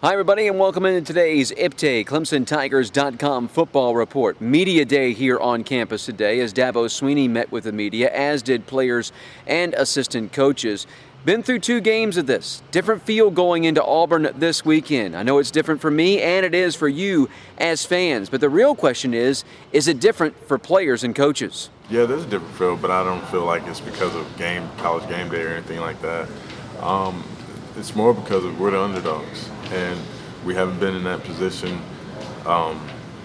Hi, everybody, and welcome into today's IPTAY, ClemsonTigers.com football report. Media Day here on campus today as Dabo Sweeney met with the media, as did players and assistant coaches. Been through 2 games of this. Different feel going into Auburn this weekend. I know it's different for me, and it is for you as fans. But the real question is it different for players and coaches? Yeah, there's a different feel, but I don't feel like it's because of college game day or anything like that. It's more because we're the underdogs, and we haven't been in that position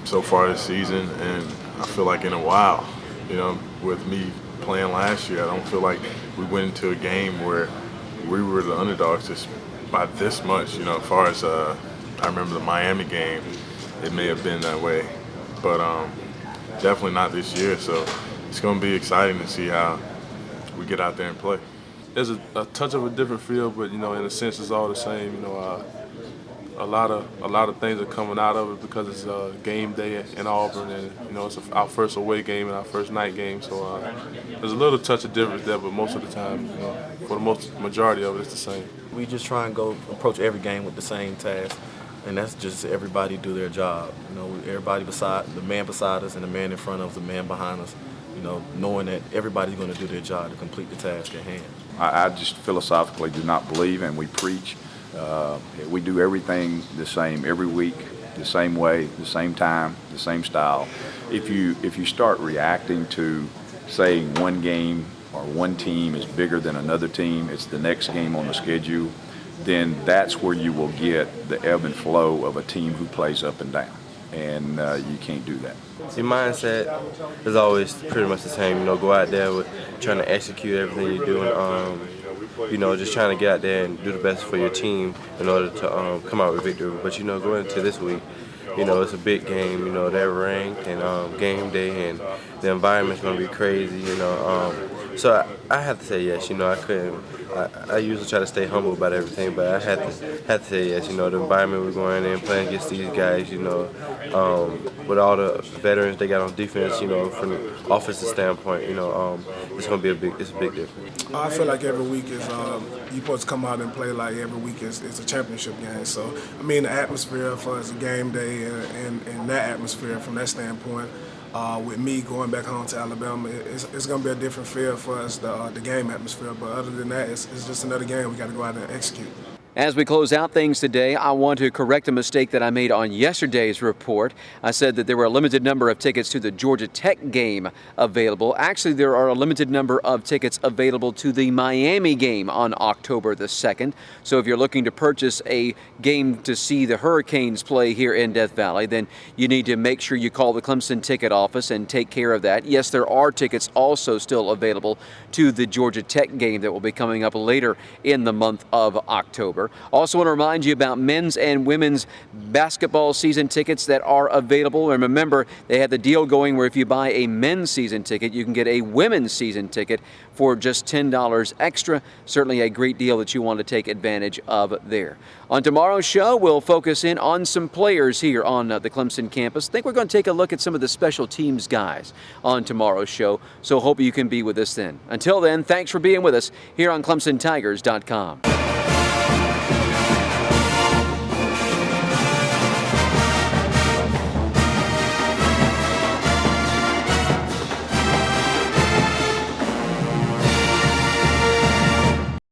so far this season, and I feel like in a while, with me playing last year, I don't feel like we went into a game where we were the underdogs just by this much. As far as I remember the Miami game, it may have been that way, but definitely not this year. So it's going to be exciting to see how we get out there and play. There's a touch of a different feel, but in a sense, it's all the same. A lot of things are coming out of it because it's a game day in Auburn, and it's our first away game and our first night game. So there's a little touch of difference there, but most of the time, for the majority of it, it's the same. We just try and approach every game with the same task, and that's just everybody do their job. Everybody beside the man beside us and the man in front of us, the man behind us. Knowing that everybody's going to do their job to complete the task at hand. I just philosophically do not believe, and we preach. We do everything the same every week, the same way, the same time, the same style. If you start reacting to saying one game or one team is bigger than another team, it's the next game on the schedule, then that's where you will get the ebb and flow of a team who plays up and down. And you can't do that. Your mindset is always pretty much the same. Go out there with trying to execute everything you're doing. Just trying to get out there and do the best for your team in order to come out with victory. But going into this week, it's a big game. They're ranked and game day, and the environment's gonna be crazy. So I have to say yes. I couldn't. I usually try to stay humble about everything, but I had to say yes. The environment we're going in, playing against these guys. With all the veterans they got on defense. From the offensive standpoint, it's gonna be a big difference. I feel like every week is you're supposed to come out and play like every week is a championship game. So the atmosphere for us, a game day, and that atmosphere from that standpoint. With me going back home to Alabama, it's going to be a different feel for us, the game atmosphere. But other than that, it's just another game we got to go out and execute. As we close out things today, I want to correct a mistake that I made on yesterday's report. I said that there were a limited number of tickets to the Georgia Tech game available. Actually, there are a limited number of tickets available to the Miami game on October the 2nd. So if you're looking to purchase a game to see the Hurricanes play here in Death Valley, then you need to make sure you call the Clemson ticket office and take care of that. Yes, there are tickets also still available to the Georgia Tech game that will be coming up later in the month of October. Also want to remind you about men's and women's basketball season tickets that are available. And remember, they have the deal going where if you buy a men's season ticket, you can get a women's season ticket for just $10 extra. Certainly a great deal that you want to take advantage of there. On tomorrow's show, we'll focus in on some players here on the Clemson campus. I think we're going to take a look at some of the special teams guys on tomorrow's show. So hope you can be with us then. Until then, thanks for being with us here on ClemsonTigers.com.